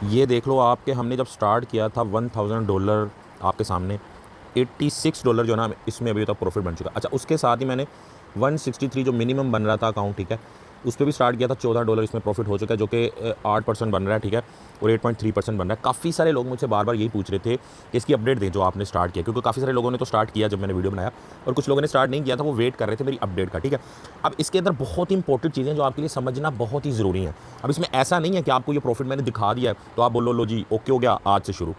ये देख लो आपके, हमने जब स्टार्ट किया था $1000 आपके सामने, $86 जो है ना इसमें अभी तक प्रॉफिट बन चुका। अच्छा, उसके साथ ही मैंने 163 जो मिनिमम बन रहा था अकाउंट, ठीक है, उस पर भी स्टार्ट किया था, $14 इसमें प्रॉफिट हो चुका है, जो कि 8% बन रहा है, ठीक है, और 8.3% बन रहा है। काफ़ी सारे लोग मुझसे बार बार यही पूछ रहे थे कि इसकी अपडेट दें जो आपने स्टार्ट किया, क्योंकि काफ़ी सारे लोगों ने तो स्टार्ट किया जब मैंने वीडियो बनाया, और कुछ लोगों ने स्टार्ट नहीं किया था, वो वेट कर रहे थे मेरी अपडेट का, ठीक है। अब इसके अंदर बहुत ही इंपॉर्टेंट चीज़ें जो आपके लिए समझना बहुत ही ज़रूरी है। अब इसमें ऐसा नहीं है कि आपको ये प्रॉफिट मैंने दिखा दिया है तो आप बोलो लो जी ओके हो गया, आज से शुरू।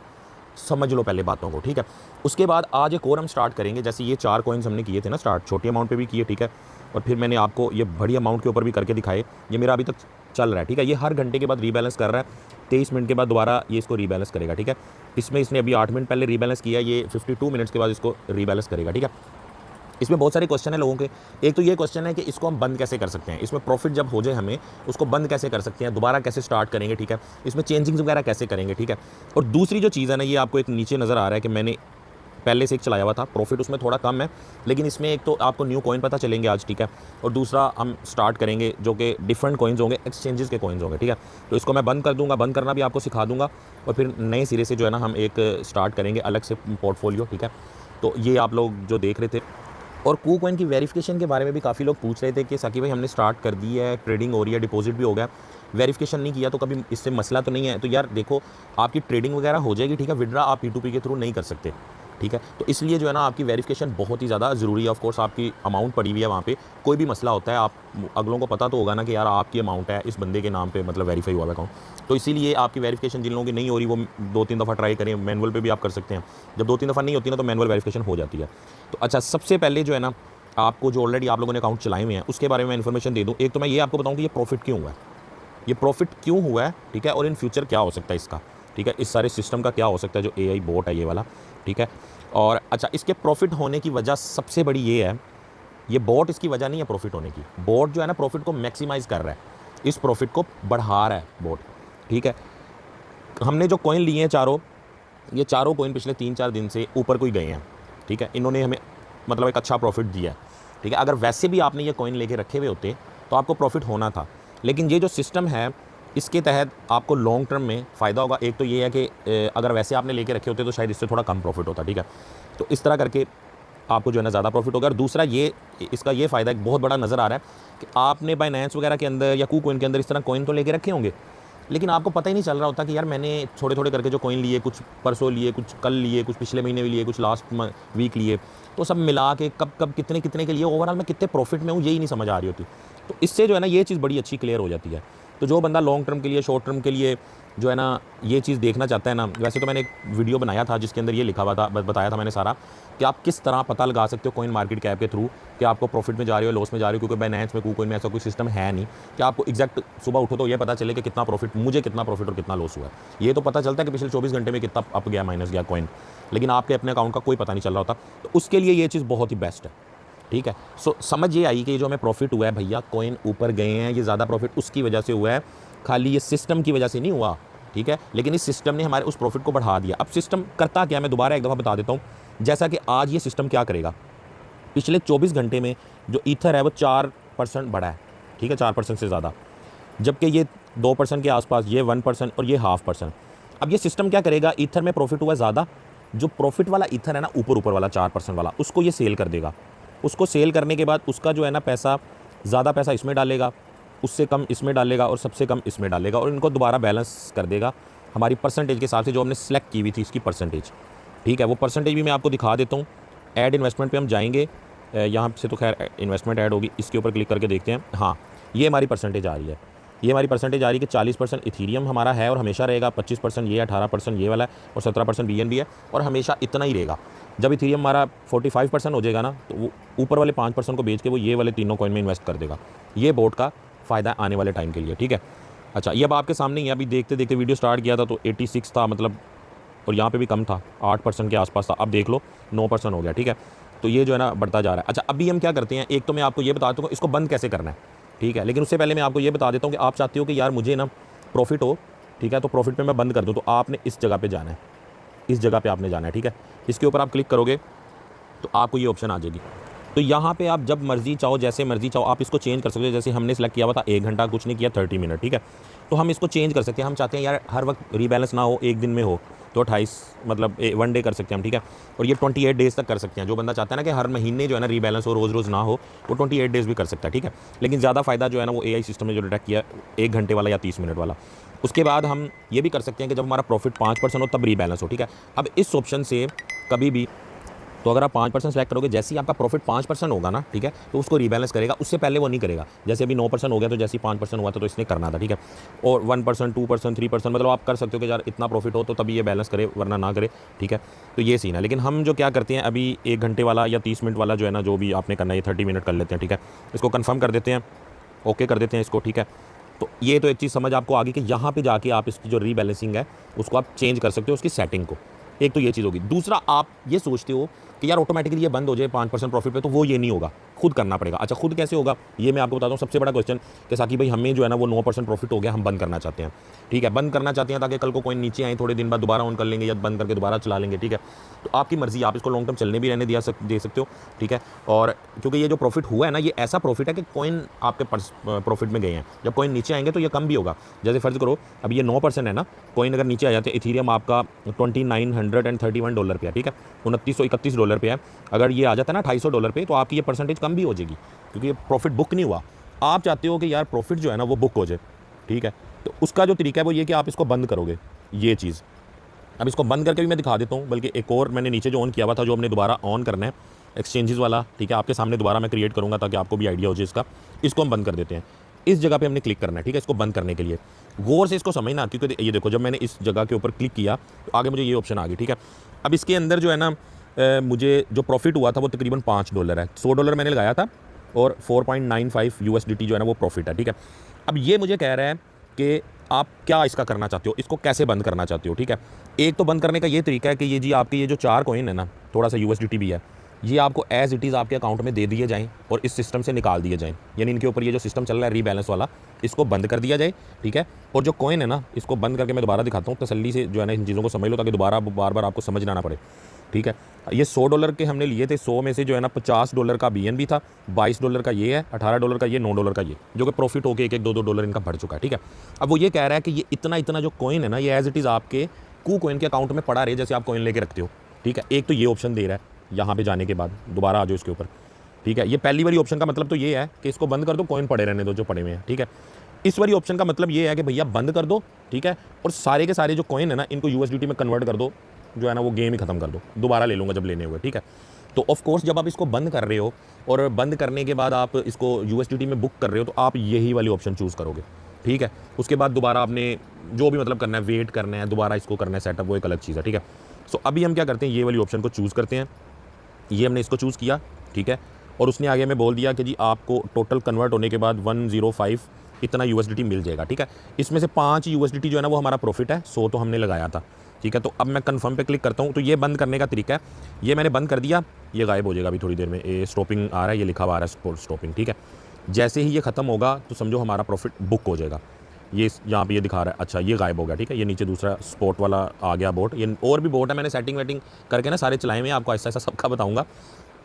समझ लो पहले बातों को, ठीक है। उसके बाद आज एक और हम स्टार्ट करेंगे, जैसे ये 4 कॉइन्स हमने किए थे ना स्टार्ट, छोटी अमाउंट पे भी किए, ठीक है, और फिर मैंने आपको ये बड़ी अमाउंट के ऊपर भी करके दिखाए। ये मेरा अभी तक चल रहा है, ठीक है। ये हर घंटे के बाद रीबैलेंस कर रहा है, 23 मिनट के बाद दोबारा ये इसको रीबैलेंस करेगा, ठीक है। इसमें इसने अभी 8 मिनट पहले रीबैलेंस किया, ये 52 मिनट्स के बाद इसको रीबैलेंस करेगा, ठीक है। इसमें बहुत सारे क्वेश्चन है लोगों के। एक तो ये क्वेश्चन है कि इसको हम बंद कैसे कर सकते हैं, इसमें प्रॉफिट जब हो जाए हमें उसको बंद कैसे कर सकते हैं, दोबारा कैसे स्टार्ट करेंगे, ठीक है, इसमें चेंजिंग्स वगैरह कैसे करेंगे, ठीक है। और दूसरी जो चीज़ है ना, ये आपको एक नीचे नज़र आ रहा है कि मैंने पहले से एक चलाया हुआ था, प्रॉफिट उसमें थोड़ा कम है, लेकिन इसमें एक तो आपको न्यू कॉइन पता चलेंगे आज, ठीक है, और दूसरा हम स्टार्ट करेंगे जो कि डिफरेंट कॉइन्स होंगे, एक्सचेंजेस के कॉइन्स होंगे, ठीक है। तो इसको मैं बंद कर दूंगा, बंद करना भी आपको सिखा दूंगा, और फिर नए सिरे से जो है ना हम एक स्टार्ट करेंगे अलग से पोर्टफोलियो, ठीक है। तो ये आप लोग जो देख रहे थे। और कू कॉइन की वेरिफिकेशन के बारे में भी काफ़ी लोग पूछ रहे थे कि साकिब भाई हमने स्टार्ट कर दी है, ट्रेडिंग हो रही है, डिपॉजिट भी हो गया, वेरिफिकेशन नहीं किया तो कभी इससे मसला तो नहीं है। तो यार देखो, आपकी ट्रेडिंग वगैरह हो जाएगी, ठीक है, विड्रा आप P2P के थ्रू नहीं कर सकते, ठीक है। तो इसलिए जो है ना आपकी वेरिफिकेशन बहुत ही ज़्यादा ज़रूरी है। ऑफ कोर्स आपकी अमाउंट पड़ी हुई है वहाँ पे, कोई भी मसला होता है आप अगलों को पता तो होगा ना कि यार आपकी अमाउंट है इस बंदे के नाम पे, मतलब वेरीफाई हुआ है अकाउंट। तो इसीलिए आपकी वेरिफिकेशन जिन लोगों की नहीं हो रही वो 2-3 दफ़ा ट्राई करें, मैनुअल पे भी आप कर सकते हैं। जब 2-3 दफ़ा नहीं होती ना तो मैनुअल वेरिफिकेशन हो जाती है। तो अच्छा, सबसे पहले जो है ना आपको जो ऑलरेडी आप लोगों ने अकाउंट चलाए हुए हैं उसके बारे में मैं इन्फॉर्मेशन दे दूँ। एक तो मैं ये आपको बताऊँ कि ये प्रॉफिट क्यों हुआ है, ये प्रॉफिट क्यों हुआ है, ठीक है, और इन फ्यूचर क्या हो सकता है इसका, ठीक है, इस सारे सिस्टम का क्या हो सकता है जो AI बोट है ये वाला, ठीक है। और अच्छा, इसके प्रॉफिट होने की वजह सबसे बड़ी ये है, ये बोट इसकी वजह नहीं है प्रॉफिट होने की, बोट जो है ना प्रॉफिट को मैक्सिमाइज़ कर रहा है, इस प्रॉफिट को बढ़ा रहा है बोट, ठीक है। हमने जो कॉइन लिए हैं चारों, ये चारों कॉइन पिछले 3-4 दिन से ऊपर को ही गए हैं, ठीक है, इन्होंने हमें मतलब एक अच्छा प्रॉफिट दिया है, ठीक है। अगर वैसे भी आपने ये कॉइन लेके रखे हुए होते तो आपको प्रॉफिट होना था, लेकिन ये जो सिस्टम है इसके तहत आपको लॉन्ग टर्म में फ़ायदा होगा। एक तो ये है कि अगर वैसे आपने लेके रखे होते तो शायद इससे थोड़ा कम प्रॉफिट होता, ठीक है। तो इस तरह करके आपको जो है ना ज़्यादा प्रॉफिट होगा। और दूसरा ये, इसका ये फ़ायदा एक बहुत बड़ा नज़र आ रहा है कि आपने बाइनेंस वगैरह के अंदर या कू कॉइन के अंदर इस तरह कॉइन तो लेके रखे होंगे, लेकिन आपको पता ही नहीं चल रहा होता कि यार मैंने थोड़े थोड़े करके जो कॉइन लिए, कुछ परसों लिए, कुछ कल लिए, कुछ पिछले महीने भी लिए, कुछ लास्ट वीक लिए, तो सब मिला के कब कब कितने कितने के लिए ओवरऑल मैं कितने प्रॉफिट में हूँ यही नहीं समझ आ रही होती। तो इससे जो है ना ये चीज़ बड़ी अच्छी क्लियर हो जाती है। तो जो बंदा लॉन्ग टर्म के लिए, शॉर्ट टर्म के लिए जो है ना ये चीज़ देखना चाहता है ना, वैसे तो मैंने एक वीडियो बनाया था जिसके अंदर ये लिखा हुआ था, बताया था मैंने सारा कि आप किस तरह पता लगा सकते हो कॉइन मार्केट कैप के थ्रू कि आपको प्रॉफिट में जा रहे हो, लॉस में जा रहे हो, क्योंकि बाइनेंस में, कूकॉइन में ऐसा कोई सिस्टम है नहीं कि आपको एग्जैक्ट सुबह उठो तो ये पता चले कि कितना प्रॉफिट, मुझे कितना प्रॉफिट और कितना लॉस हुआ है। ये तो पता चलता है कि पिछले 24 घंटे में कितना अप गया, माइनस गया कॉइन, लेकिन आपके अपने अकाउंट का कोई पता नहीं चल रहा होता। तो उसके लिए ये चीज़ बहुत ही बेस्ट है, ठीक है। सो समझ ये आई कि जो हमें प्रॉफिट हुआ है भैया, कॉइन ऊपर गए हैं, ये ज़्यादा प्रॉफिट उसकी वजह से हुआ है, खाली ये सिस्टम की वजह से नहीं हुआ, ठीक है। लेकिन इस सिस्टम ने हमारे उस प्रॉफिट को बढ़ा दिया। अब सिस्टम करता क्या, मैं दोबारा एक दफ़ा बता देता हूँ। जैसा कि आज ये सिस्टम क्या करेगा, पिछले 24 घंटे में जो ईथर है वो 4% बढ़ा है, ठीक है, 4% से ज़्यादा, जबकि ये 2% के आसपास, ये 1% और ये 0.5%। अब ये सिस्टम क्या करेगा, ईथर में प्रॉफिट हुआ ज़्यादा, जो प्रॉफिट वाला ईथर है ना ऊपर ऊपर वाला 4% वाला, उसको ये सेल कर देगा। उसको सेल करने के बाद उसका जो है ना पैसा, ज़्यादा पैसा इसमें डालेगा, उससे कम इसमें डालेगा और सबसे कम इसमें डालेगा, और इनको दोबारा बैलेंस कर देगा हमारी परसेंटेज के हिसाब से जो हमने सेलेक्ट की हुई थी इसकी परसेंटेज, ठीक है। वो परसेंटेज भी मैं आपको दिखा देता हूँ। ऐड इन्वेस्टमेंट पे हम जाएंगे, यहाँ से तो खैर इन्वेस्टमेंट ऐड होगी, इसके ऊपर क्लिक करके देखते हैं। हाँ, ये हमारी परसेंटेज आ रही है, ये हमारी परसेंटेज आ रही है कि 40% इथीरियम हमारा है और हमेशा रहेगा, 25% ये, 18% ये वाला है, और 17% BNB है, और हमेशा इतना ही रहेगा। जब इथीरियम हमारा 45% हो जाएगा ना तो वो ऊपर वाले 5% को बेच के वो ये वाले तीनों कॉइन में इन्वेस्ट कर देगा। ये बोर्ड का फ़ायदा आने वाले टाइम के लिए, ठीक है। अच्छा, ये अब आपके सामने ही है, अभी देखते देखते वीडियो स्टार्ट किया था तो 86 था मतलब, और यहाँ पे भी कम था, 8% के आसपास था, अब देख लो 9% हो गया, ठीक है। तो ये जो है ना बढ़ता जा रहा है। अच्छा, अभी हम क्या करते हैं, एक तो मैं आपको ये बता दूँ इसको बंद कैसे करना है, ठीक है, लेकिन उससे पहले मैं आपको ये बता देता हूँ कि आप चाहते हो कि यार मुझे ना प्रॉफिट हो, ठीक है, तो प्रॉफिट पे मैं बंद कर दूँ, तो आपने इस जगह पे जाना है, इस जगह पे आपने जाना है, ठीक है। इसके ऊपर आप क्लिक करोगे तो आपको ये ऑप्शन आ जाएगी, तो यहाँ पे आप जब मर्ज़ी चाहो, जैसे मर्ज़ी चाहो, आप इसको चेंज कर सकते हो। जैसे हमने सेलेक्ट किया हुआ था 1 घंटा, कुछ नहीं किया 30 मिनट, ठीक है। तो हम इसको चेंज कर सकते हैं। हम चाहते हैं यार हर वक्त रीबैलेंस ना हो, एक दिन में हो, तो 28 मतलब 1 डे कर सकते हैं हम, ठीक है। और ये 28 डेज़ तक कर सकते हैं। जो बंदा चाहता है ना कि हर महीने जो है ना रीबैलेंस हो, रोज़ रोज़ ना हो, वो 28 डेज़ भी कर सकता है, ठीक है। लेकिन ज़्यादा फ़ायदा जो है ना वो AI सिस्टम ने जो डिटेक्ट किया 1 घंटे वाला या 30 मिनट वाला। उसके बाद हम ये भी कर सकते हैं कि जब हमारा प्रॉफिट 5% हो तब रीबैलेंस हो, ठीक है। अब इस ऑप्शन से कभी भी, तो अगर आप 5% सेलेक्ट करोगे, जैसे ही आपका प्रॉफिट 5% होगा ना, ठीक है, तो उसको रीबैलेंस करेगा। उससे पहले वो नहीं करेगा। जैसे अभी 9% हो गया, तो जैसे ही 5% हुआ था तो इसने करना था, ठीक है। और 1%, 2%, 3% मतलब आप कर सकते हो कि यार इतना प्रॉफिट हो तो तभी ये बैलेंस करे, वरना ना करे, ठीक है। तो ये सीन है। लेकिन हम जो क्या करते हैं, अभी 1 घंटे वाला या 30 मिनट वाला जो है ना, जो भी आपने करना है, ये 30 मिनट कर लेते हैं, ठीक है। इसको कन्फर्म कर देते हैं, ओके कर देते हैं इसको, ठीक है। तो ये तो एक चीज़ समझ आपको आ गई कि यहाँ पे जाके आप इसकी जो रीबैलेंसिंग है उसको आप चेंज कर सकते हो, उसकी सेटिंग को। एक तो ये चीज़ होगी। दूसरा, आप ये सोचते हो कि यार ऑटोमेटिकली ये बंद हो जाए 5% प्रॉफिट पे, तो वो ये नहीं होगा, खुद करना पड़ेगा। अच्छा, खुद कैसे होगा ये मैं आपको बताता हूँ। सबसे बड़ा क्वेश्चन कि साकी भाई हमें जो है ना वो 9% प्रॉफिट हो गया, हम बंद करना चाहते हैं, ठीक है। बंद करना चाहते हैं ताकि कल को कोई नीचे आए, थोड़े दिन बाद दोबारा ऑन कर लेंगे या बंद करके दोबारा चला लेंगे, ठीक है। तो आपकी मर्जी, आप इसको लॉन्ग टर्म चलने भी रहने दे सकते हो, ठीक है। और क्योंकि ये जो प्रॉफिट हुआ है ना, ये ऐसा प्रॉफिट है कि कॉइन आपके प्रॉफिट में गए हैं। जब कॉइन नीचे आएंगे तो ये कम भी होगा। जैसे फर्ज करो अब ये 9% है ना, कॉइन अगर नीचे आ जाते हैं, इथीरियम आपका $2931 पे है, ठीक है, $2931 पे है। अगर ये आ जाता है ना $250 पे, तो आपकी ये परसेंटेज कम भी हो जाएगी, क्योंकि ये प्रॉफिट बुक नहीं हुआ। आप चाहते हो कि यार प्रॉफिट जो है ना वो बुक हो जाए, ठीक है। तो उसका जो तरीका है वो ये कि आप इसको बंद करोगे, ये चीज़। अब इसको बंद करके भी मैं दिखा देता हूँ। बल्कि एक और मैंने नीचे जो ऑन किया हुआ था, जो हमने दोबारा ऑन करना है, एक्सचेंजेस वाला, ठीक है, आपके सामने दोबारा मैं क्रिएट करूँगा ताकि आपको भी आइडिया हो जाए इसका। इसको हम बंद कर देते हैं। इस जगह पे हमने क्लिक करना है, ठीक है, इसको बंद करने के लिए। गौर से इसको समझना, क्योंकि ये देखो जब मैंने इस जगह के ऊपर क्लिक किया तो आगे मुझे ये ऑप्शन आ गई, ठीक है। अब इसके अंदर जो है ना मुझे जो प्रॉफिट हुआ था वो तकरीबन $5 है। $100 मैंने लगाया था और 4.95 USDT जो है ना वो प्रॉफिट है, ठीक है। अब ये मुझे कह रहा है कि आप क्या इसका करना चाहते हो, इसको कैसे बंद करना चाहते हो, ठीक है। एक तो बंद करने का ये तरीका है कि ये जी आपके ये जो 4 कॉइन है ना, थोड़ा सा USDT भी है, ये आपको एज़ इट इज़ आपके अकाउंट में दे दिए जाएँ और इस सिस्टम से निकाल दिए जाएँ। यानी इनके ऊपर ये जो सिस्टम चल रहा है रीबैलेंस वाला, इसको बंद कर दिया जाए, ठीक है। और जो कॉइन है ना, इसको बंद करके मैं दोबारा दिखाता हूँ, तसल्ली से जो है ना इन चीज़ों को समझ लो ताकि दोबारा बार बार आपको समझ ना पड़े, ठीक है। ये $100 के हमने लिए थे। 100 में से जो है ना $50 का BNB था, $22 का ये है, $18 का ये, $9 का ये, जो कि प्रॉफिट होकर $1-1, $2-2 इनका बढ़ चुका है, ठीक है। अब वो ये कह रहा है कि ये इतना इतना जो कॉइन है ना, ये एज इट इज़ आपके कॉइन के अकाउंट में पड़ा रहे, जैसे आप कॉइन लेके रखते हो, ठीक है। एक तो ये ऑप्शन दे रहा है, यहाँ पे जाने के बाद दोबारा आ जाओ इसके ऊपर, ठीक है। ये पहली वाली ऑप्शन का मतलब तो ये है कि इसको बंद कर दो, कॉइन पड़े रहने दो जो पड़े हुए हैं, ठीक है। इस वाली ऑप्शन का मतलब ये है कि भैया बंद कर दो, ठीक है, और सारे के सारे जो कॉइन है ना इनको USDT में कन्वर्ट कर दो, जो है ना वो गेम ही खत्म कर दो, दोबारा ले लूँगा जब लेने हुए, ठीक है। तो ऑफ कोर्स जब आप इसको बंद कर रहे हो और बंद करने के बाद आप इसको USDT में बुक कर रहे हो, तो आप यही वाली ऑप्शन चूज़ करोगे, ठीक है। उसके बाद दोबारा आपने जो भी मतलब करना है, वेट करना है, दोबारा इसको करना है सेटअप, वो एक अलग चीज़ है, ठीक है। सो अभी हम क्या करते हैं, ये वाली ऑप्शन को चूज़ करते हैं। ये हमने इसको चूज़ किया, ठीक है। और उसने आगे में बोल दिया कि जी आपको टोटल कन्वर्ट होने के बाद 105 इतना USDT मिल जाएगा, ठीक है। इसमें से 5 USDT जो है ना वो हमारा प्रॉफिट है, 100 तो हमने लगाया था, ठीक है। तो अब मैं कन्फर्म पे क्लिक करता हूँ। तो ये बंद करने का तरीका है, ये मैंने बंद कर दिया, ये गायब हो जाएगा अभी थोड़ी देर में। ये स्टॉपिंग आ रहा है, ये लिखा हुआ आ रहा है स्टॉपिंग, ठीक है। जैसे ही ये खत्म होगा तो समझो हमारा प्रॉफिट बुक हो जाएगा। ये यहाँ पे ये दिखा रहा है, अच्छा ये गायब हो गया, ठीक है। ये नीचे दूसरा स्पोर्ट वाला आ गया बोट। ये और भी बोट है, मैंने सेटिंग वेटिंग करके ना सारे चलाए हुए, आपको ऐसा ऐसा सबका बताऊँगा,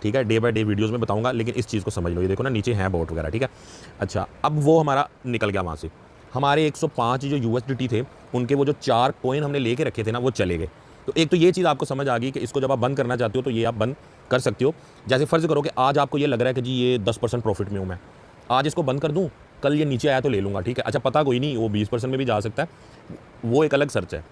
ठीक है, डे बाय डे वीडियोस में बताऊंगा। लेकिन इस चीज़ को समझ लो, ये देखो ना नीचे हैं बोट वगैरह, ठीक है। अच्छा, अब वो हमारा निकल गया वहाँ से। हमारे 105 जो USDT थे, उनके वो जो 4 कॉइन हमने लेके रखे थे ना, वो चले गए। तो एक तो ये चीज़ आपको समझ आ गई कि इसको जब आप बंद करना चाहते हो तो ये आप बंद कर सकते हो। जैसे फ़र्ज़ करो कि आज आपको ये लग रहा है कि जी ये 10% प्रॉफिट में हूँ मैं, आज इसको बंद कर दूँ, कल ये नीचे आया तो ले लूँगा, ठीक है। अच्छा, पता कोई नहीं, वो 20% में भी जा सकता है, वो एक अलग सर्च है।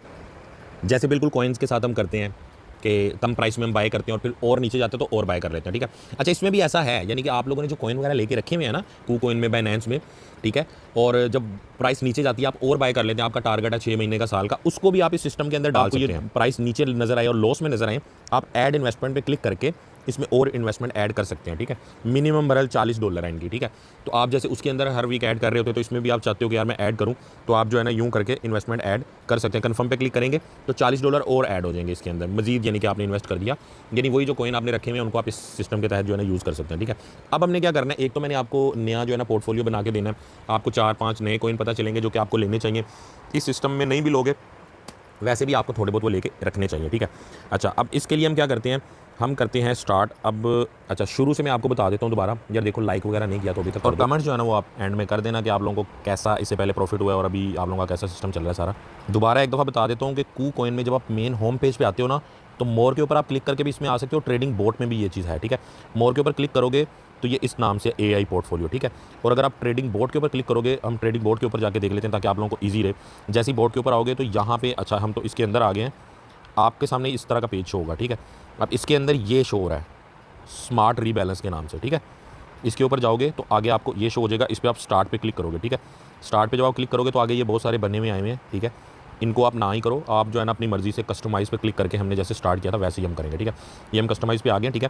जैसे बिल्कुल कॉइन्स के साथ हम करते हैं कि कम प्राइस में हम बाय करते हैं और फिर और नीचे जाते हैं तो और बाय कर लेते हैं, ठीक है। अच्छा, इसमें भी ऐसा है, यानी कि आप लोगों ने जो कॉइन वगैरह लेके रखे हुए हैं ना, कॉइन में, बाइनेंस में, ठीक है, और जब प्राइस नीचे जाती है आप और बाय कर लेते हैं, आपका टारगेट है 6 महीने का, साल का, उसको भी आप इस सिस्टम के अंदर डाल सकते हैं। प्राइस नीचे नजर आए और लॉस में नजर आए, आप ऐड इन्वेस्टमेंट पे क्लिक करके इसमें और इन्वेस्टमेंट ऐड कर सकते हैं, ठीक है। मिनिमम बरल $40 है इनकी, ठीक है। तो आप जैसे उसके अंदर हर वीक ऐड कर रहे होते हैं, तो इसमें भी आप चाहते हो कि यार मैं ऐड करूं, तो आप जो है ना यूं करके इन्वेस्टमेंट ऐड कर सकते हैं। कन्फर्म पे क्लिक करेंगे तो $40 और ऐड हो जाएंगे इसके अंदर मजीद, यानी कि आपने इन्वेस्ट कर दिया, यानी वही जो कॉइन आपने रखे हुए हैं उनको आप इस सिस्टम के तहत जो है ना यूज़ कर सकते हैं, ठीक है। अब हमने क्या करना है, एक तो मैंने आपको नया जो है ना पोर्टफोलियो बना के देना है, आपको 4-5 नए कॉइन पता चलेंगे जो कि आपको लेने चाहिए। इस सिस्टम में नहीं भी लोगे वैसे भी आपको थोड़े बहुत वो लेके रखने चाहिए, ठीक है। अच्छा, अब इसके लिए हम क्या करते हैं, हम करते हैं स्टार्ट। अब अच्छा, शुरू से मैं आपको बता देता हूँ दोबारा, यार देखो लाइक वगैरह नहीं किया तो अभी तक, और कमेंट जो है ना वो आप एंड में कर देना कि आप लोगों को कैसा इससे पहले प्रॉफिट हुआ है और अभी आप लोगों का कैसा सिस्टम चल रहा है सारा। दोबारा एक दफ़ा बता देता हूँ कि KuCoin में जब आप मेन होम पेज पे आते हो ना, तो मोर के ऊपर आप क्लिक करके भी इसमें आ सकते हो। ट्रेडिंग बोट में भी ये चीज़ है, ठीक है। मोर के ऊपर क्लिक करोगे तो ये इस नाम से AI पोर्टफोलियो, ठीक है। और अगर आप ट्रेडिंग बोर्ड के ऊपर क्लिक करोगे, हम ट्रेडिंग बोर्ड के ऊपर जाके देख लेते हैं ताकि आप लोगों को ईजी रहे। जैसे ही बोर्ड के ऊपर आओगे तो यहाँ पे, अच्छा हम तो इसके अंदर आ गए हैं, आपके सामने इस तरह का पेज शो होगा, ठीक है। अब इसके अंदर ये शो हो रहा है स्मार्ट रीबैलेंस के नाम से, ठीक है। इसके ऊपर जाओगे तो आगे आपको ये शो हो जाएगा, इस पर आप स्टार्ट पे क्लिक करोगे, ठीक है। स्टार्ट पे जब आप क्लिक करोगे तो आगे ये बहुत सारे बने हुए आए हुए हैं, ठीक है। इनको आप ना ही करो, आप जो है ना अपनी मर्जी से कस्टमाइज़ पे क्लिक करके, हमने जैसे स्टार्ट किया था वैसे ही हम करेंगे, ठीक है। ये हम कस्टमाइज़ पे आ गए, ठीक है।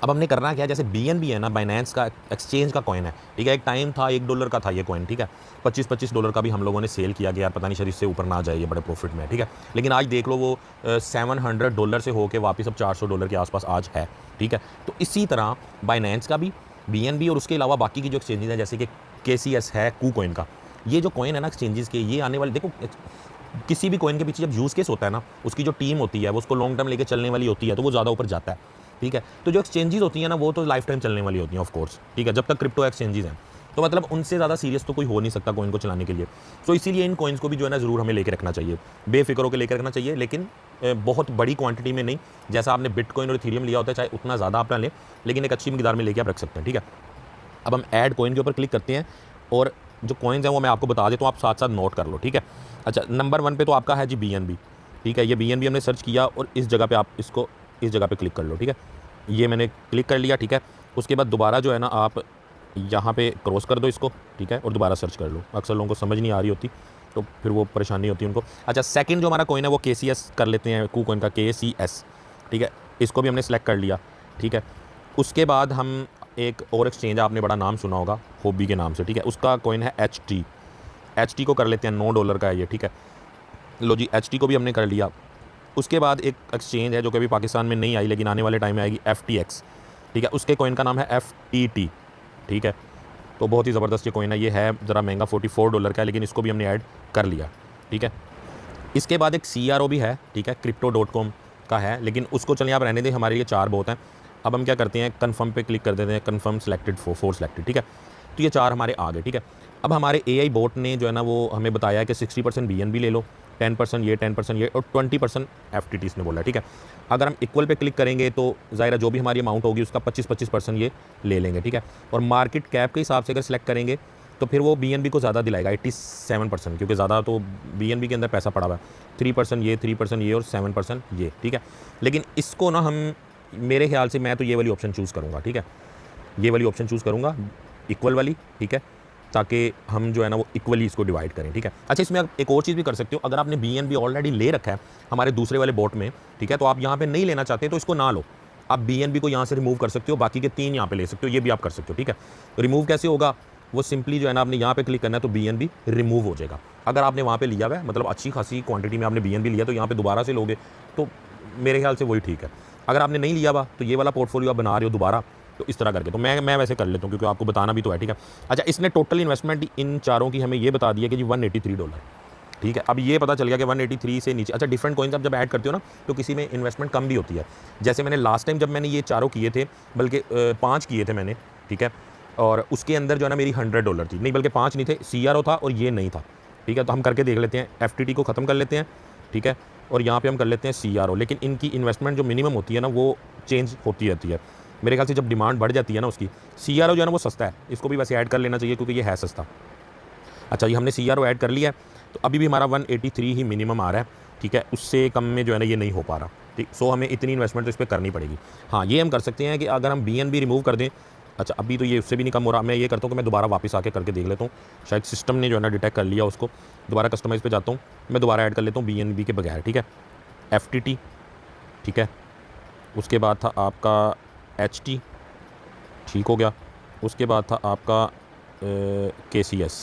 अब हमने करना क्या है, जैसे BNB है ना, बाइनेंस का एक्सचेंज का कॉइन है, ठीक है। एक टाइम था $1 का था ये कॉइन, ठीक है। $25 का भी हम लोगों ने सेल किया गया, यार पता नहीं शायद इससे ऊपर ना जाए, ये बड़े प्रॉफिट में है, ठीक है। लेकिन आज देख लो वो $700 से होकर वापस अब $400 के आसपास आज है, ठीक है। तो इसी तरह बाइनेंस का भी, BNB और उसके अलावा बाकी की जो एक्सचेंजेस हैं, जैसे कि KCS है KuCoin का, ये जो कॉइन है ना एक्सचेंजेस के, ये आने वाले, देखो किसी भी कॉइन के पीछे जब यूज़ केस होता है ना, उसकी जो टीम होती है वो उसको लॉन्ग टर्म लेके चलने वाली होती है, तो वो ज़्यादा ऊपर जाता है, ठीक है। तो जो एक्सचेंजेस होती हैं ना वो तो लाइफ टाइम चलने वाली होती हैं ऑफ कोर्स, ठीक है, जब तक क्रिप्टो एक्सचेंजेस हैं, तो मतलब उनसे ज़्यादा सीरियस तो कोई हो नहीं सकता कॉइन को चलाने के लिए। तो इसीलिए इन कॉइन्स को भी जो है ना ज़रूर हमें लेके रखना चाहिए, बेफिक्र होकर लेकर रखना चाहिए, लेकिन बहुत बड़ी क्वांटिटी में नहीं। जैसा आपने बिटकॉइन और इथेरियम लिया होता है, चाहे उतना ज़्यादा आप ना लें, लेकिन एक अच्छी मिकदार में लेके आप रख सकते हैं, ठीक है। अब हम ऐड कॉइन के ऊपर क्लिक करते हैं और जो कॉइन्स हैं वो मैं आपको बता देता हूँ, आप साथ साथ नोट कर लो, ठीक है। अच्छा, नंबर 1 पे तो आपका है जी BNB, ठीक है। ये BNB हमने सर्च किया और इस जगह पे आप इसको इस जगह पे क्लिक कर लो, ठीक है। ये मैंने क्लिक कर लिया, ठीक है। उसके बाद दोबारा जो है ना आप यहाँ पे क्रॉस कर दो इसको, ठीक है, और दोबारा सर्च कर लो। अक्सर लोगों को समझ नहीं आ रही होती तो फिर वो परेशानी होती है उनको। अच्छा, सेकंड जो हमारा कॉइन है वो KCS कर लेते हैं, KuCoin का KCS, ठीक है। इसको भी हमने सेलेक्ट कर लिया, ठीक है। उसके बाद हम एक और एक्सचेंज, आपने बड़ा नाम सुना होगा हॉबी के नाम से, ठीक है। उसका कॉइन है HT को कर लेते हैं, $9 का है ये, ठीक है। लो जी, HT को भी हमने कर लिया। उसके बाद एक एक्सचेंज है जो कि अभी पाकिस्तान में नहीं आई लेकिन आने वाले टाइम में आएगी, FTX, ठीक है। उसके कॉइन का नाम है FTT, ठीक है। तो बहुत ही ज़बरदस्त ये कॉइन है, ये है ज़रा महंगा $44 का है, लेकिन इसको भी हमने ऐड कर लिया, ठीक है। इसके बाद एक CRO भी है, ठीक है, crypto.com का है, लेकिन उसको चलिए आप रहने दें, हमारे लिए 4 बहुत हैं। अब हम क्या करते हैं, कन्फर्म पे क्लिक कर देते हैं, कन्फर्म सेलेक्टेड फोर सेलेक्टेड, ठीक है। तो ये 4 हमारे आ गए, ठीक है। अब हमारे AI बोट ने जो है ना वो हमें बताया है कि 60% BNB ले लो, 10% ये, 10% ये और 20% FTT ने बोला है, ठीक है। अगर हम इक्वल पे क्लिक करेंगे तो ज़ाहिर जो भी हमारी अमाउंट होगी उसका 25% ये ले लेंगे, ठीक है। और मार्केट कैप के हिसाब से अगर सेलेक्ट करेंगे तो फिर वो BNB को ज़्यादा दिलाएगा, 87%, क्योंकि ज़्यादा तो BNB के अंदर पैसा पड़ा हुआ है। 3% ये, 3% ये और 7% ये, ठीक है। लेकिन इसको ना हम, मेरे ख्याल से मैं तो ये वाली ऑप्शन चूज़ करूँगा, ठीक है। ये वाली ऑप्शन चूज़ करूँगा, इक्वल वाली, ठीक है, ताकि हम जो है ना वो इक्वली इसको डिवाइड करें, ठीक है। अच्छा, इसमें आप एक और चीज़ भी कर सकते हो, अगर आपने BNB ऑलरेडी ले रखा है हमारे दूसरे वाले बोट में, ठीक है, तो आप यहाँ पे नहीं लेना चाहते तो इसको ना लो, आप BNB को यहाँ से रिमूव कर सकते हो, बाकी के 3 यहाँ पे ले सकते हो, ये भी आप कर सकते हो, ठीक है। रिमूव कैसे होगा, वो सिंपली जो है ना आपने यहाँ पे क्लिक करना है तो BNB रिमूव हो जाएगा। अगर आपने वहाँ पे लिया हुआ है, मतलब अच्छी खासी क्वांटिटी में आपने BNB लिया, तो यहाँ पे दोबारा से लोगे तो मेरे ख्याल से वही ठीक है। अगर आपने नहीं लिया हुआ तो ये वाला पोर्टफोलियो आप बना रहे हो दोबारा, तो इस तरह करके, तो मैं वैसे कर लेता हूँ क्योंकि आपको बताना भी तो है, ठीक है। अच्छा, इसने टोटल इन्वेस्टमेंट इन चारों की हमें ये बता दिया कि जी $183, ठीक है। अब ये पता चल गया कि 183 से नीचे, अच्छा डिफरेंट कॉइन्स आप जब ऐड करते हो ना तो किसी में इन्वेस्टमेंट कम भी होती है। जैसे मैंने लास्ट टाइम जब मैंने ये चारों किए थे, बल्कि 5 किए थे मैंने, ठीक है, और उसके अंदर जो है ना मेरी $100 थी, नहीं बल्कि 5 नहीं थे, CRO था और ये नहीं था, ठीक है। तो हम करके देख लेते हैं, FTT को ख़त्म कर लेते हैं, ठीक है, और यहाँ पे हम कर लेते हैं CRO, लेकिन इनकी इन्वेस्टमेंट जो मिनिमम होती है ना वो चेंज होती रहती है। मेरे ख्याल से जब डिमांड बढ़ जाती है ना उसकी, CRO जो है ना वो सस्ता है, इसको भी वैसे ऐड कर लेना चाहिए क्योंकि ये है सस्ता। अच्छा, ये हमने CRO ऐड कर लिया है, तो अभी भी हमारा 183 ही मिनिमम आ रहा है, ठीक है, उससे कम में जो है ना ये नहीं हो पा रहा, ठीक। सो हमें इतनी इन्वेस्टमेंट तो इस पर करनी पड़ेगी। हाँ, ये हम कर सकते हैं कि अगर हम BNB रिमूव कर दें, अच्छा अभी तो ये उससे भी नहीं कम हो रहा, मैं ये करता हूँ कि मैं दोबारा वापस आके करके देख लेता हूँ, शायद सिस्टम ने जो है ना डिटेक्ट कर लिया उसको। दोबारा कस्टमाइज़ पे जाता हूँ, मैं दोबारा ऐड कर लेता हूँ BNB के बगैर, ठीक है। FTT, ठीक है, उसके बाद था आपका HT, ठीक हो गया, उसके बाद था आपका KCS।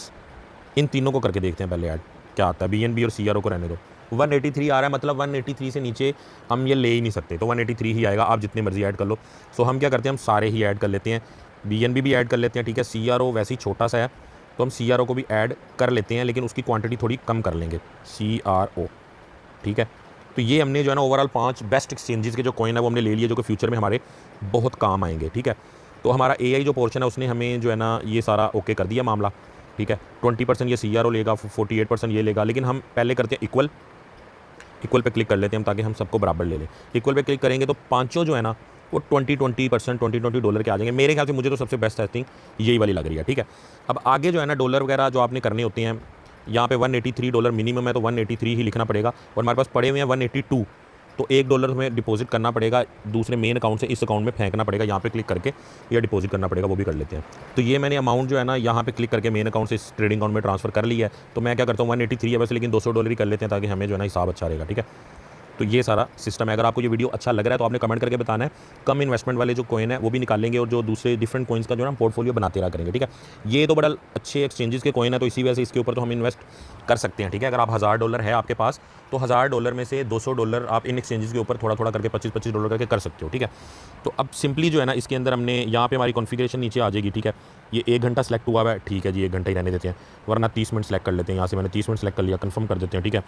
इन तीनों को करके देखते हैं पहले ऐड क्या आता है। BNB और CRO को रहने दो। 183 आ रहा है, मतलब 183 से नीचे हम ये ले ही नहीं सकते, तो 183 ही आएगा, आप जितने मर्जी ऐड कर लो। सो हम क्या करते हैं, हम सारे ही ऐड कर लेते हैं, BNB भी ऐड कर लेते हैं, ठीक है। CRO वैसे ही छोटा सा है तो हम CRO को भी ऐड कर लेते हैं, लेकिन उसकी क्वांटिटी थोड़ी कम कर लेंगे, CRO, ठीक है। तो ये हमने जो है ना ओवरऑल 5 बेस्ट एक्सचेंजेस के जो कॉइन है वो हमने ले लिए, जो कि फ्यूचर में हमारे बहुत काम आएंगे, ठीक है। तो हमारा AI जो पोर्शन है उसने हमें जो है ना ये सारा ओके कर दिया मामला, ठीक है। 20% ये CRO लेगा, 48% ये लेगा, लेकिन हम पहले करते हैं इक्वल पे क्लिक कर लेते हैं हम, ताकि हम सबको बराबर ले लें। इक्वल पे क्लिक करेंगे तो पाँचों जो है ना वो 20% $20 के आ जाएंगे। मेरे ख्याल से मुझे तो सबसे बेस्ट आई थिंक यही वाली लग रही है, ठीक है। अब आगे जो है ना डॉलर वगैरह जो आपने करने होते हैं, यहाँ पे $183 मिनिमम है, तो 183 ही लिखना पड़ेगा। और हमारे पास पड़े हुए हैं 182, तो $1 हमें डिपॉजिट करना पड़ेगा दूसरे मेन अकाउंट से इस अकाउंट में फेंकना पड़ेगा। यहाँ पे क्लिक करके या डिपॉजिट करना पड़ेगा, वो भी कर लेते हैं। तो ये मैंने अमाउंट जो है ना यहाँ पे क्लिक करके मेन अकाउंट से इस ट्रेडिंग अकाउंट में ट्रांसफर कर लिया है। तो मैं क्या करता हूँ 183 है वैसे, लेकिन $200 ही कर लेते हैं ताकि हमें जो है ना हिसाब अच्छा रहेगा, ठीक है। तो ये सारा सिस्टम है। अगर आपको ये वीडियो अच्छा लग रहा है तो आपने कमेंट करके बताना है। कम इन्वेस्टमेंट वाले जो कॉइन है वो भी निकाल लेंगे, और जो दूसरे डिफरेंट कॉइन्स का जो है ना पोर्टफोलियो बनाते रहा करेंगे, ठीक है। ये तो बड़ा अच्छे एक्सचेंजेस के कॉइन है, तो इसी वजह से इसके ऊपर तो हम इन्वेस्ट कर सकते हैं, ठीक है। अगर आप $1000 है आपके पास, तो $1000 में से $200 आप इन एक्सचेंजेस के ऊपर थोड़ा थोड़ा करके $25 करके कर सकते हो, ठीक है। तो अब सिंपली जो है ना इसके अंदर हमने यहाँ पे हमारी कॉन्फ़िगरेशन नीचे आ जाएगी, ठीक है। ये 1 घंटा सेलेक्ट हुआ है, ठीक है जी, 1 घंटा ही रहने देते हैं, वरना 30 मिनट सेलेक्ट कर लेते हैं। यहाँ से मैंने 30 मिनट सेलेक्ट कर लिया, कंफर्म कर देते हैं, ठीक है।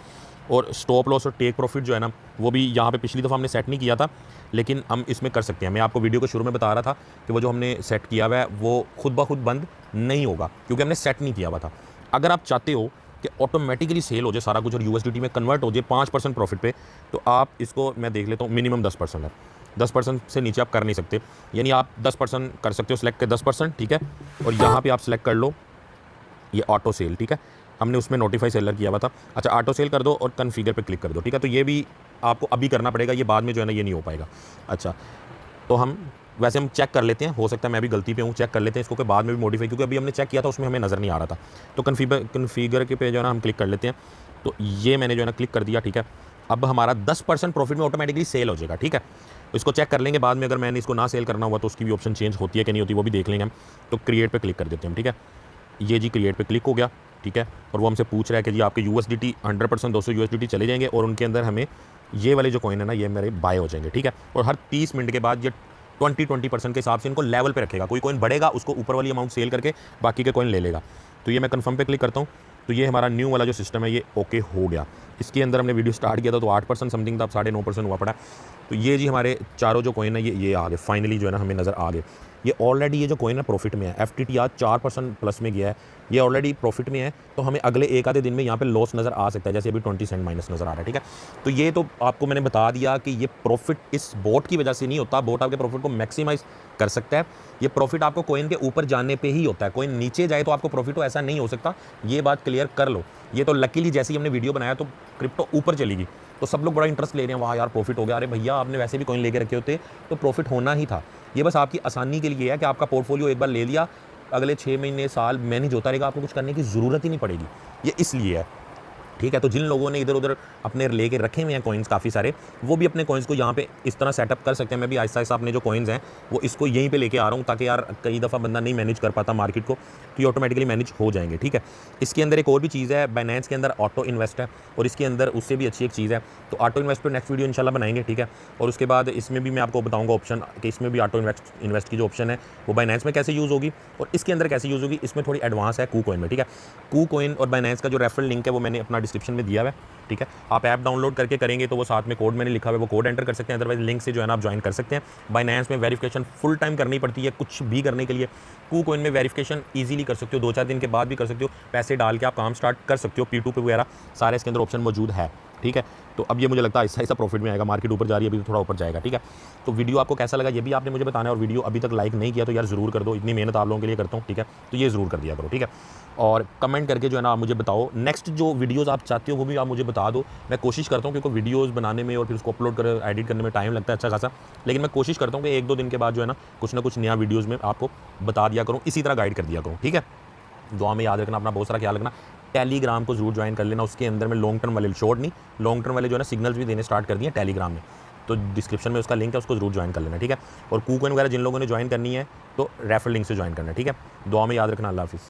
और स्टॉप लॉस और टेक प्रॉफिट जो है ना वो भी यहाँ पे पिछली दफ़ा हमने सेट नहीं किया था, लेकिन हम इसमें कर सकते हैं। मैं आपको वीडियो के शुरू में बता रहा था कि वो जो हमने सेट किया हुआ है वो खुद ब खुद बंद नहीं होगा, क्योंकि हमने सेट नहीं किया हुआ था। अगर आप चाहते हो कि ऑटोमेटिकली सेल हो जाए सारा कुछ और USDT में कन्वर्ट हो जाए 5% प्रॉफिट पे, तो आप इसको, मैं देख लेता हूँ, मिनिमम 10% है। 10% से नीचे आप कर नहीं सकते, यानी आप 10% कर सकते हो, सिलेक्ट के 10%, ठीक है। और यहाँ पे आप सिलेक्ट कर लो ये ऑटो सेल, ठीक है। हमने उसमें नोटिफाई सेलर किया हुआ था। अच्छा, ऑटो सेल कर दो और कन्फिगर पे क्लिक कर दो, ठीक है। तो ये भी आपको अभी करना पड़ेगा, ये बाद में जो है ना ये नहीं हो पाएगा। अच्छा, तो हम वैसे हम चेक कर लेते हैं, हो सकता है मैं भी गलती पे हूँ, चेक कर लेते हैं इसको कि बाद में भी मॉडिफाई, क्योंकि अभी हमने चेक किया था उसमें हमें नज़र नहीं आ रहा था। तो कन्फिगर के पे जो है ना हम क्लिक कर लेते हैं। तो ये मैंने जो है ना क्लिक कर दिया, ठीक है। अब हमारा 10% प्रॉफिट में ऑटोमेटिकली सेल हो जाएगा, ठीक है। इसको चेक कर लेंगे बाद में, अगर मैंने इसको ना सेल करना हुआ तो उसकी भी ऑप्शन चेंज होती है कि नहीं होती, वो भी देख लेंगे हम। तो क्रिएट पे क्लिक कर देते हैं हम, ठीक है। ये जी क्रिएट पे क्लिक हो गया, ठीक है। और वो हमसे पूछ रहा है कि जी आपके USDT 100% 200 USDT चले जाएंगे, और उनके अंदर हमें ये वाले जो कॉइन है ना ये मेरे बाय हो जाएंगे, ठीक है। और हर 30 मिनट के बाद ये 20% के हिसाब से इनको लेवल पे रखेगा। कोई कॉइन बढ़ेगा उसको ऊपर वाली अमाउंट सेल करके बाकी के कॉइन ले लेगा। तो ये मैं कंफर्म पे क्लिक करता हूँ। तो ये हमारा न्यू वाला जो सिस्टम है ये ओके हो गया। इसके अंदर हमने वीडियो स्टार्ट किया था तो 8% समथिंग था, अब 9.5% हुआ पड़ा। तो ये जी हमारे चारों जो कॉइन है ये आ गए, फाइनली जो है ना हमें नज़र आ गए। ये ऑलरेडी ये जो कॉइन है प्रॉफिट में है। FTT आज 4% प्लस में गया है, ये ऑलरेडी प्रॉफिट में है। तो हमें अगले एक आधे दिन में यहाँ पे लॉस नज़र आ सकता है, जैसे अभी 20 सेंट माइनस नज़र आ रहा है, ठीक है। तो ये तो आपको मैंने बता दिया कि ये प्रॉफिट इस बोट की वजह से नहीं होता, बोट आपके प्रॉफिट को मैक्सिमाइज कर सकता है। ये प्रॉफिट आपको कॉइन के ऊपर जाने पे ही होता है, कॉइन नीचे जाए तो आपको प्रॉफिट हो ऐसा नहीं हो सकता, ये बात क्लियर कर लो। ये तो लकीली जैसे ही हमने वीडियो बनाया तो क्रिप्टो ऊपर चली गई, तो सब लोग बड़ा इंटरेस्ट ले रहे हैं, वाह यार प्रॉफिट हो गया। अरे भैया आपने वैसे भी कॉइन लेके रखे होते तो प्रॉफिट होना ही था। ये बस आपकी आसानी के लिए है कि आपका पोर्टफोलियो एक बार ले लिया, अगले 6 महीने साल मैनेज होता रहेगा, आपको कुछ करने की ज़रूरत ही नहीं पड़ेगी। ये इसलिए है, ठीक है। तो जिन लोगों ने इधर उधर अपने लेके रखे हुए हैं कॉइन्स काफ़ी सारे, वो भी अपने कॉइन्स को यहाँ पे इस तरह सेटअप कर सकते हैं। मैं भी आहिस्ता आहिस्ता अपने जो कॉइन्स हैं वो इसको यहीं पे लेके आ रहा हूँ, ताकि यार कई दफ़ा बंदा नहीं मैनेज कर पाता मार्केट को, तो ये ऑटोमेटिकली मैनेज हो जाएंगे, ठीक है। इसके अंदर एक और भी चीज़ है, बाइनेंस के अंदर ऑटो इन्वेस्ट है, और इसके अंदर उससे भी अच्छी एक चीज़ है। तो ऑटो इन्वेस्ट पर नेक्स्ट वीडियो इंशाल्लाह बनाएंगे, ठीक है। और उसके बाद इसमें भी मैं आपको बताऊँगा ऑप्शन कि इसमें भी ऑटो इन्वेस्ट की जो ऑप्शन है वो बाइनेंस में कैसे यूज़ होगी और इसके अंदर कैसे यूज़ होगी, इसमें थोड़ी एडवांस है KuCoin में, ठीक है। KuCoin और बाइनेंस का जो रेफरल लिंक है वो मैंने अपना डिस्क्रिप्शन में दिया हुआ है, ठीक है। आप ऐप डाउनलोड करके करेंगे तो वो साथ में कोड मैंने लिखा हुआ है, वो कोड एंटर कर सकते हैं, अदरवाइज लिंक से जो है ना आप ज्वाइन कर सकते हैं। बाइनेंस में वेरिफिकेशन फुल टाइम करनी पड़ती है कुछ भी करने के लिए। KuCoin में वेरिफिकेशन इजीली कर सकते हो, 2-4 दिन के बाद भी कर सकते हो, पैसे डाल के आप काम स्टार्ट कर सकते हो, P2P वगैरह सारे इसके अंदर ऑप्शन मौजूद है, ठीक है। तो अब ये मुझे लगता है ऐसा प्रॉफिट में आएगा, मार्केट ऊपर जा रही है, अभी तो थोड़ा ऊपर जाएगा, ठीक है। तो वीडियो आपको कैसा लगा ये भी आपने मुझे बताना है, और वीडियो अभी तक लाइक नहीं किया तो यार ज़रूर कर दो, इतनी मेहनत आप लोगों के लिए करता हूँ, ठीक है। तो ये ज़रूर कर दिया करो, ठीक है। और कमेंट करके जो है ना आप मुझे बताओ नेक्स्ट जो वीडियोज़ आप चाहते हो वो भी आप मुझे बता दो। मैं कोशिश करता हूँ, क्योंकि वीडियोज़ बनाने में और फिर उसको अपलोड कर एडिट करने में टाइम लगता है अच्छा खासा, लेकिन मैं कोशिश करता हूँ कि 1-2 दिन के बाद जो है ना कुछ ना कुछ नया वीडियोज़ में आपको बता दिया करूँ, इसी तरह गाइड कर दिया करूँ, ठीक है। दुआ में याद रखना, अपना बहुत सारा ख्याल रखना। टेलीग्राम को जरूर ज्वाइन कर लेना, उसके अंदर में लॉन्ग टर्म वाले, शॉर्ट नहीं, लॉन्ग टर्म वाले जो है ना सिग्नल्स भी देने स्टार्ट कर दिए टेलीग्राम में, तो डिस्क्रिप्शन में उसका लिंक है, उसको जरूर ज्वाइन कर लेना, ठीक है। और KuCoin वगैरह जिन लोगों ने ज्वाइन करनी है तो रेफरल लिंक से ज्वाइन करना, ठीक है। दुआ में याद रखना। अल्लाह हाफिज़।